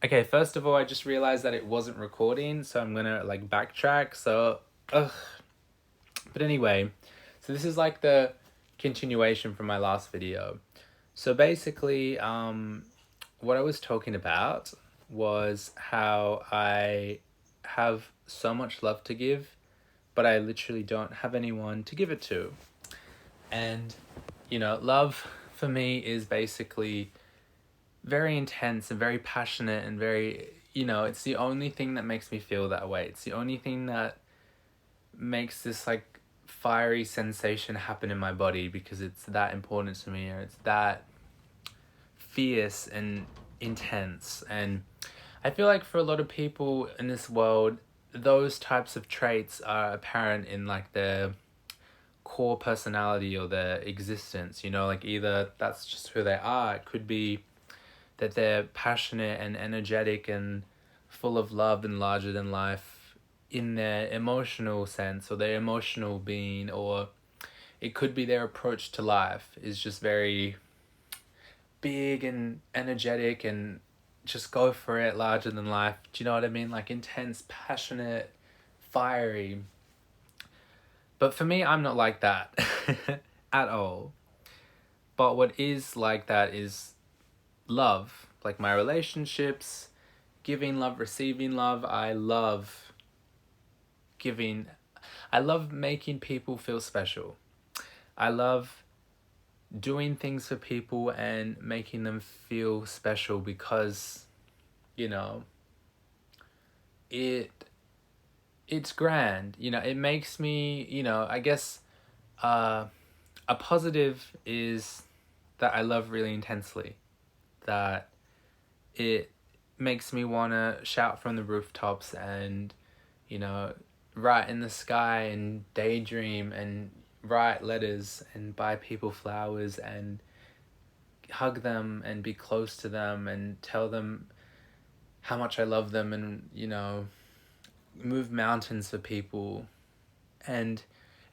Okay, first of all, I just realized that it wasn't recording, so I'm gonna like backtrack. So, ugh. But anyway, so this is like the continuation from my last video. So basically, what I was talking about was how I have so much love to give, but I literally don't have anyone to give it to. And, love for me is basically very intense and very passionate and very, it's the only thing that makes me feel that way. It's the only thing that makes this like fiery sensation happen in my body because it's that important to me, or it's that fierce and intense. And I feel like for a lot of people in this world, those types of traits are apparent in like their core personality or their existence, like either that's just who they are. It could be that they're passionate and energetic and full of love and larger than life in their emotional sense or their emotional being, or it could be their approach to life is just very big and energetic and just go for it, larger than life. Do you know what I mean? Like intense, passionate, fiery. But for me, I'm not like that at all. But what is like that is love, like my relationships, giving love, receiving love. I love giving, I love making people feel special. I love doing things for people and making them feel special because, you know, it it's grand. It makes me, I guess uh a positive is that I love really intensely. That it makes me want to shout from the rooftops and, you know, write in the sky and daydream and write letters and buy people flowers and hug them and be close to them and tell them how much I love them and, move mountains for people. And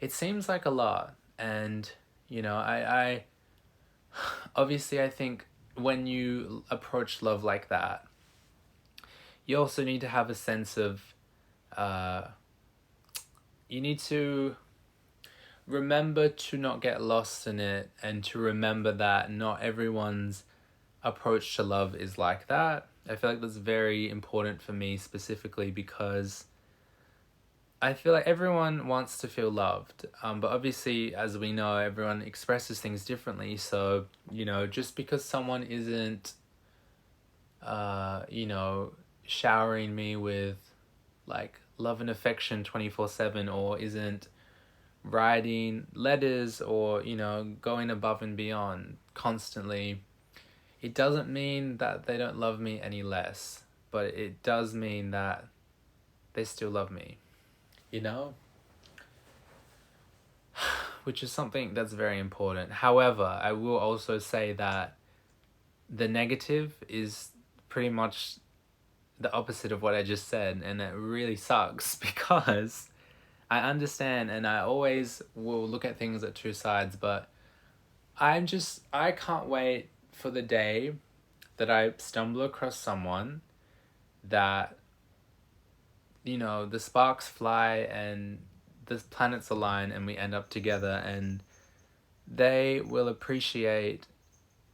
it seems like a lot. And, I obviously, I think when you approach love like that, you also need to have a sense of, uh, you need to remember to not get lost in it and to remember that not everyone's approach to love is like that. I feel like that's very important for me specifically because I feel like everyone wants to feel loved. But obviously, as we know, everyone expresses things differently. So, just because someone isn't, uh, you know, showering me with like love and affection 24/7, or isn't writing letters or, going above and beyond constantly, it doesn't mean that they don't love me any less, but it does mean that they still love me, you know? Which is something that's very important. However, I will also say that the negative is pretty much the opposite of what I just said, and it really sucks because I understand and I always will look at things at two sides, but I can't wait for the day that I stumble across someone that, the sparks fly and the planets align and we end up together and they will appreciate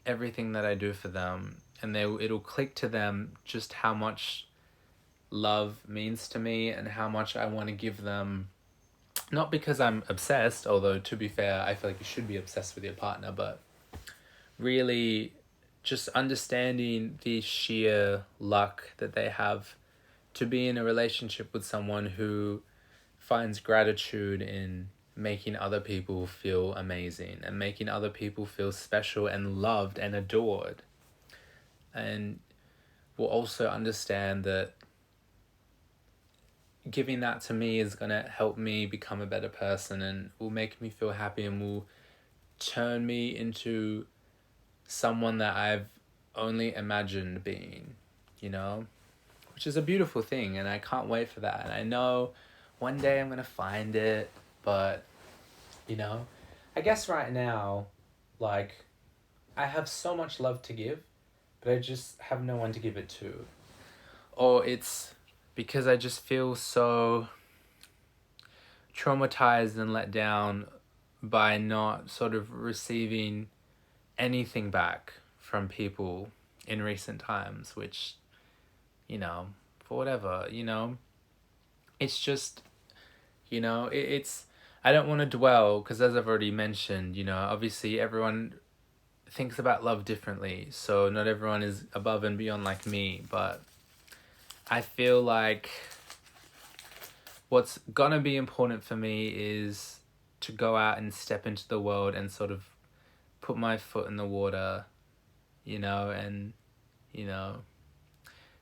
everything that I do for them, and it'll click to them just how much love means to me and how much I want to give them. Not because I'm obsessed, although to be fair, I feel like you should be obsessed with your partner, but really just understanding the sheer luck that they have to be in a relationship with someone who finds gratitude in making other people feel amazing and making other people feel special and loved and adored. And will also understand that giving that to me is going to help me become a better person and will make me feel happy and will turn me into someone that I've only imagined being, you know? Which is a beautiful thing, and I can't wait for that. And I know one day I'm going to find it, but, I guess right now, like, I have so much love to give, but I just have no one to give it to. or it's because I just feel so traumatized and let down by not sort of receiving anything back from people in recent times, which, for whatever, it's just, it's, I don't want to dwell because, as I've already mentioned, obviously everyone thinks about love differently, so not everyone is above and beyond like me, but I feel like what's gonna be important for me is to go out and step into the world and sort of put my foot in the water, and, you know,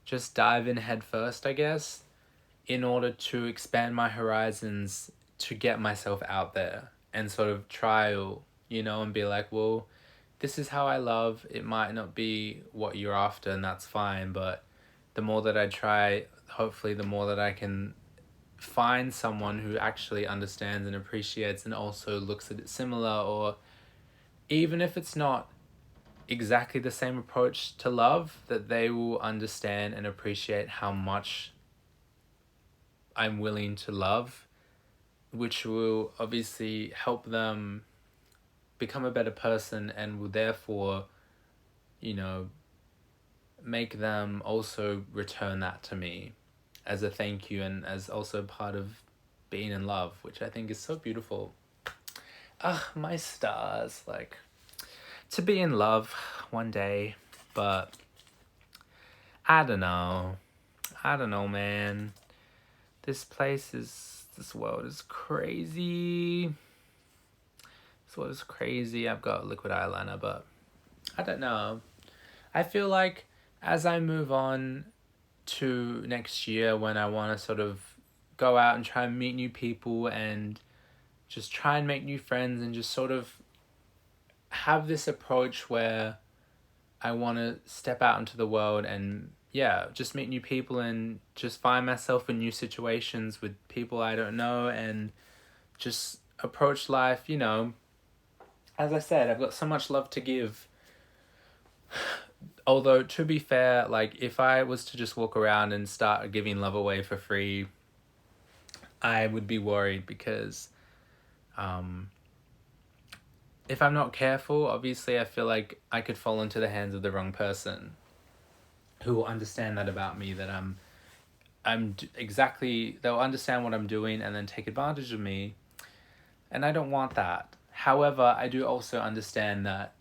just dive in head first, I guess, in order to expand my horizons, to get myself out there and sort of trial, and be like, well, this is how I love. It might not be what you're after, and that's fine, but the more that I try, hopefully the more that I can find someone who actually understands and appreciates and also looks at it similar, or even if it's not exactly the same approach to love, that they will understand and appreciate how much I'm willing to love, which will obviously help them become a better person and will therefore, make them also return that to me as a thank you and as also part of being in love, which I think is so beautiful. Ah, my stars, like, to be in love one day, but I don't know. I don't know, man. This world is crazy. This world is crazy. I've got liquid eyeliner, but I don't know. I feel like as I move on to next year, when I want to sort of go out and try and meet new people and just try and make new friends and just sort of have this approach where I want to step out into the world and, yeah, just meet new people and just find myself in new situations with people I don't know and just approach life, As I said, I've got so much love to give. Although, to be fair, like, if I was to just walk around and start giving love away for free, I would be worried because if I'm not careful, obviously I feel like I could fall into the hands of the wrong person who will understand that about me, that they'll understand what I'm doing and then take advantage of me. And I don't want that. However, I do also understand that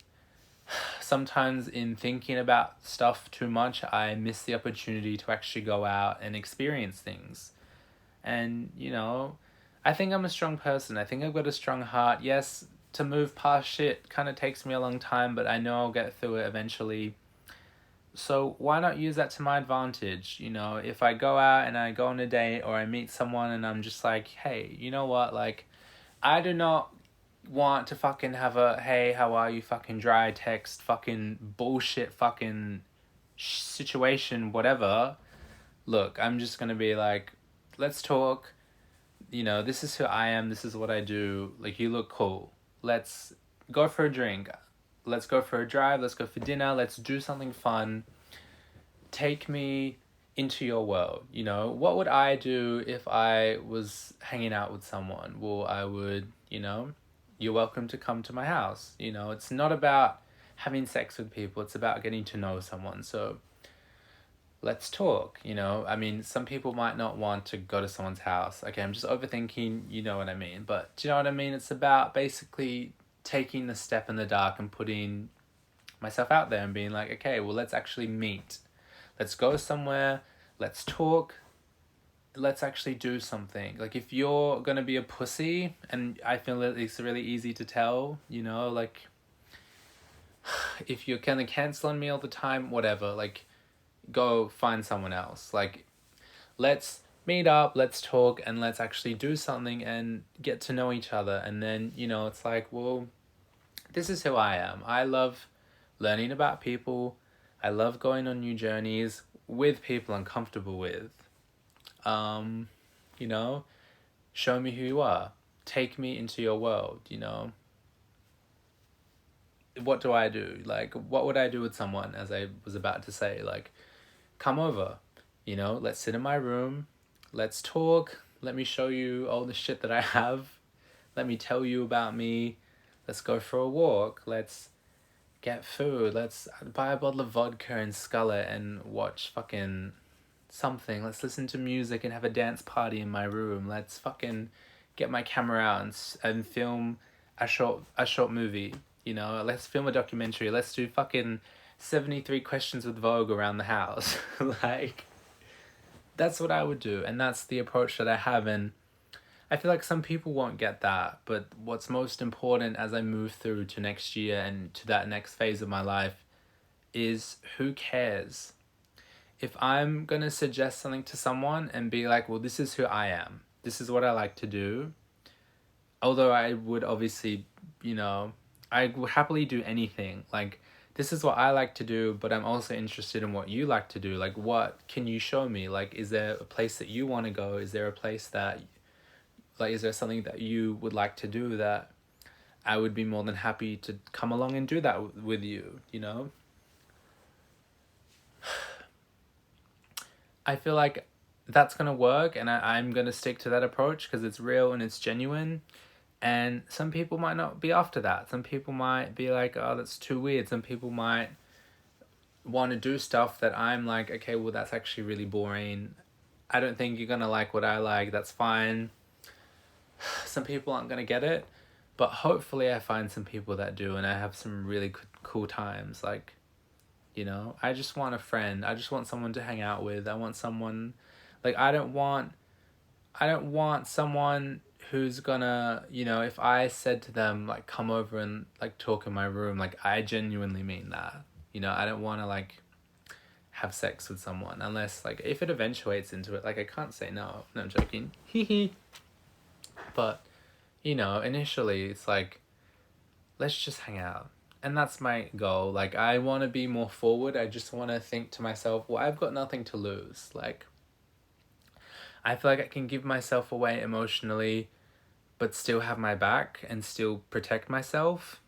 sometimes in thinking about stuff too much, I miss the opportunity to actually go out and experience things. And, I think I'm a strong person. I think I've got a strong heart. Yes, to move past shit kind of takes me a long time, but I know I'll get through it eventually. So why not use that to my advantage? If I go out and I go on a date or I meet someone and I'm just like, hey, you know what? Like, I do not want to fucking have a, hey, how are you, fucking dry text, fucking bullshit, fucking situation, whatever. Look, I'm just going to be like, let's talk. This is who I am. This is what I do. Like, you look cool. Let's go for a drink. Let's go for a drive. Let's go for dinner. Let's do something fun. Take me into your world. What would I do if I was hanging out with someone? Well, I would, you're welcome to come to my house. It's not about having sex with people. It's about getting to know someone. So let's talk. I mean, some people might not want to go to someone's house. Okay, I'm just overthinking, you know what I mean. But do you know what I mean? It's about basically taking the step in the dark and putting myself out there and being like, okay, well, let's actually meet. Let's go somewhere. Let's talk. Let's actually do something. Like, if you're going to be a pussy, and I feel that it's really easy to tell, like, if you're kind of canceling me all the time, whatever, like, go find someone else. Like, let's meet up, let's talk, and let's actually do something and get to know each other. And then, it's like, well, this is who I am. I love learning about people. I love going on new journeys with people I'm comfortable with. Show me who you are. Take me into your world, What do I do? Like, what would I do with someone, as I was about to say? Like, come over, You know, let's sit in my room, let's talk, let me show you all the shit that I have, let me tell you about me, let's go for a walk, let's get food, let's buy a bottle of vodka and scull it and watch fucking something, let's listen to music and have a dance party in my room, let's fucking get my camera out and film a short movie, you know, let's film a documentary, let's do fucking 73 questions with Vogue around the house. Like, that's what I would do, and that's the approach that I have. And I feel like some people won't get that, but what's most important as I move through to next year and to that next phase of my life is, who cares? If I'm gonna suggest something to someone and be like, well, this is who I am, this is what I like to do, although I would obviously, you know, I would happily do anything. Like, this is what I like to do, but I'm also interested in what you like to do. Like, what can you show me? Like, is there a place that you want to go? Is there a place that, like, is there something that you would like to do that I would be more than happy to come along and do that with you, you know? I feel like that's going to work, and I'm going to stick to that approach because it's real and it's genuine. And some people might not be after that. Some people might be like, oh, that's too weird. Some people might want to do stuff that I'm like, okay, well, that's actually really boring. I don't think you're going to like what I like. That's fine. Some people aren't going to get it. But hopefully I find some people that do, and I have some really cool times. Like, you know, I just want a friend. I just want someone to hang out with. I want someone, like, I don't want someone who's gonna, you know, if I said to them, like, come over and, like, talk in my room, like, I genuinely mean that. You know, I don't want to, like, have sex with someone unless, like, if it eventuates into it, like, I can't say no. No, I'm joking. But, you know, initially it's like, let's just hang out. And that's my goal. Like, I want to be more forward. I just want to think to myself, well, I've got nothing to lose. Like, I feel like I can give myself away emotionally, but still have my back and still protect myself.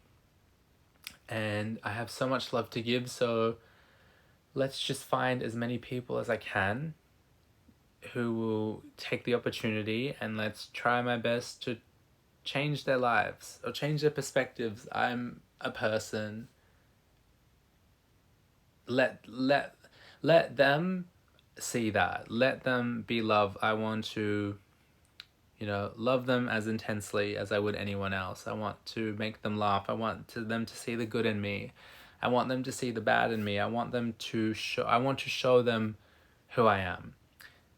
And I have so much love to give, so let's just find as many people as I can who will take the opportunity, and let's try my best to change their lives or change their perspectives. I'm a person. Let them see that. Let them be loved. I want to, you know, love them as intensely as I would anyone else. I want to make them laugh. I want them to see the good in me. I want them to see the bad in me. I want to show them who I am.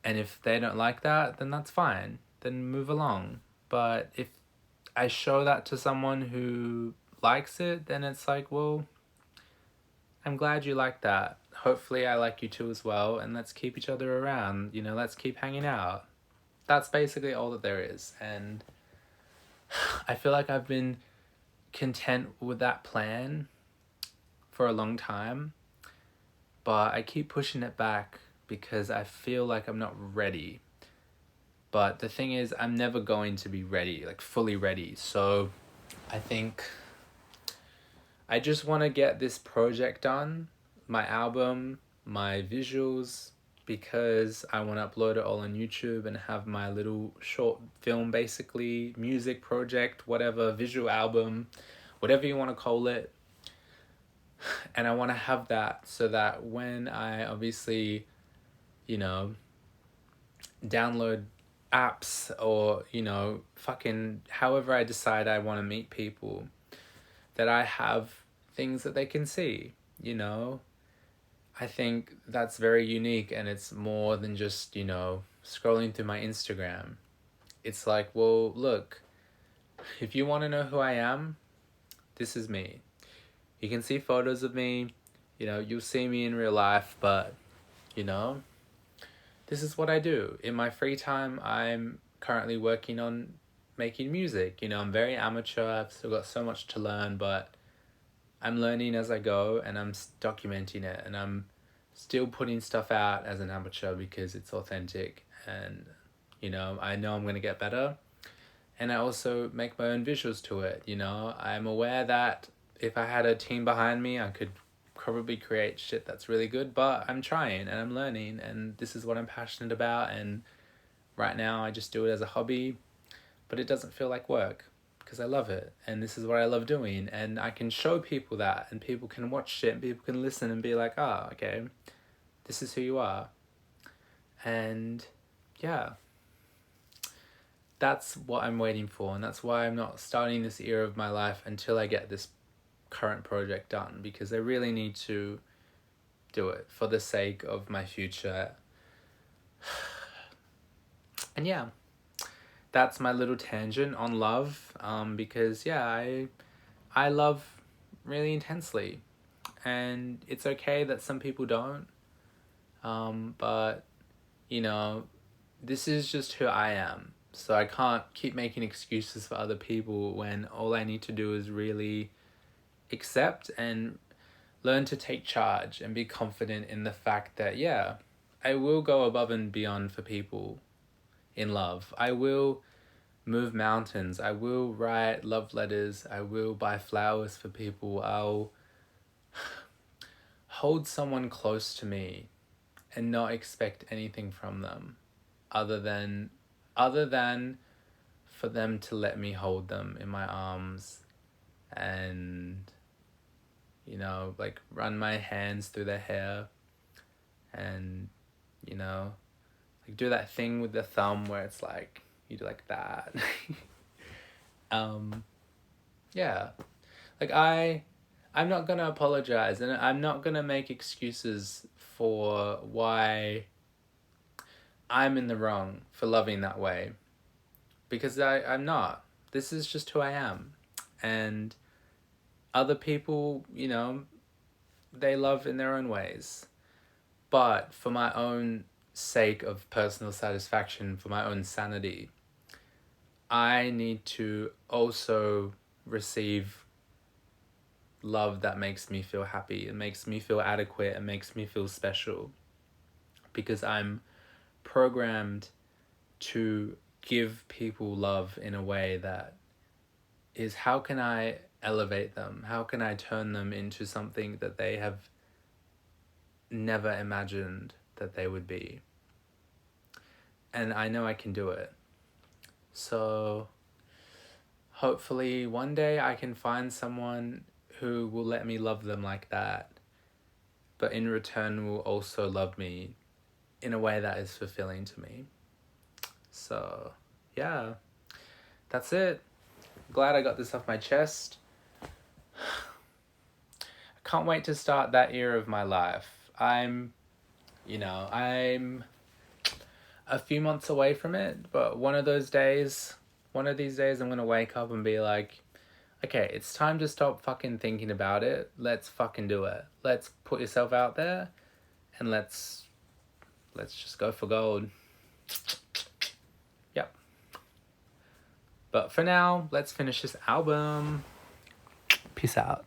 And if they don't like that, then that's fine. Then move along. But if I show that to someone who likes it, then it's like, well, I'm glad you like that. Hopefully I like you too as well, and let's keep each other around. You know, let's keep hanging out. That's basically all that there is. And I feel like I've been content with that plan for a long time, but I keep pushing it back because I feel like I'm not ready. But the thing is, I'm never going to be ready, like fully ready. So I think I just want to get this project done, my album, my visuals, because I want to upload it all on YouTube and have my little short film, basically, music project, whatever, visual album, whatever you want to call it. And I want to have that so that when I obviously, you know, download apps or, you know, fucking however I decide I want to meet people, that I have things that they can see, you know. I think that's very unique, and it's more than just, you know, scrolling through my Instagram. It's like, well, look, if you want to know who I am, this is me. You can see photos of me, you know, you'll see me in real life, but, you know, this is what I do. In my free time, I'm currently working on making music. You know, I'm very amateur, I've still got so much to learn, but I'm learning as I go, and I'm documenting it, and I'm still putting stuff out as an amateur because it's authentic, and, you know I'm going to get better. And I also make my own visuals to it, you know. I'm aware that if I had a team behind me, I could probably create shit that's really good, but I'm trying and I'm learning, and this is what I'm passionate about, and right now I just do it as a hobby, but it doesn't feel like work because I love it, and this is what I love doing, and I can show people that, and people can watch shit, and people can listen and be like, ah, okay, this is who you are. And yeah, that's what I'm waiting for, and that's why I'm not starting this era of my life until I get this current project done, because I really need to do it for the sake of my future. And yeah, that's my little tangent on love, because yeah, I love really intensely, and it's okay that some people don't, but you know, this is just who I am, so I can't keep making excuses for other people when all I need to do is really accept and learn to take charge and be confident in the fact that, yeah, I will go above and beyond for people in love. I will move mountains. I will write love letters. I will buy flowers for people. I'll hold someone close to me and not expect anything from them other than for them to let me hold them in my arms and, you know, like run my hands through their hair and, you know, like do that thing with the thumb where it's like you do like that. Yeah, like I'm not gonna apologize, and I'm not gonna make excuses for why I'm in the wrong for loving that way, because I'm not. This is just who I am, and other people, you know, they love in their own ways, but for my own sake of personal satisfaction, for my own sanity, I need to also receive love that makes me feel happy. It makes me feel adequate. It makes me feel special, because I'm programmed to give people love in a way that is, how can I elevate them? How can I turn them into something that they have never imagined that they would be? And I know I can do it. So hopefully one day I can find someone who will let me love them like that, but in return will also love me in a way that is fulfilling to me. So yeah, that's it. Glad I got this off my chest. I can't wait to start that era of my life. I'm a few months away from it, but one of these days I'm gonna wake up and be like, okay, it's time to stop fucking thinking about it. Let's fucking do it. Let's put yourself out there, and let's just go for gold. Yep. But for now, let's finish this album. Peace out.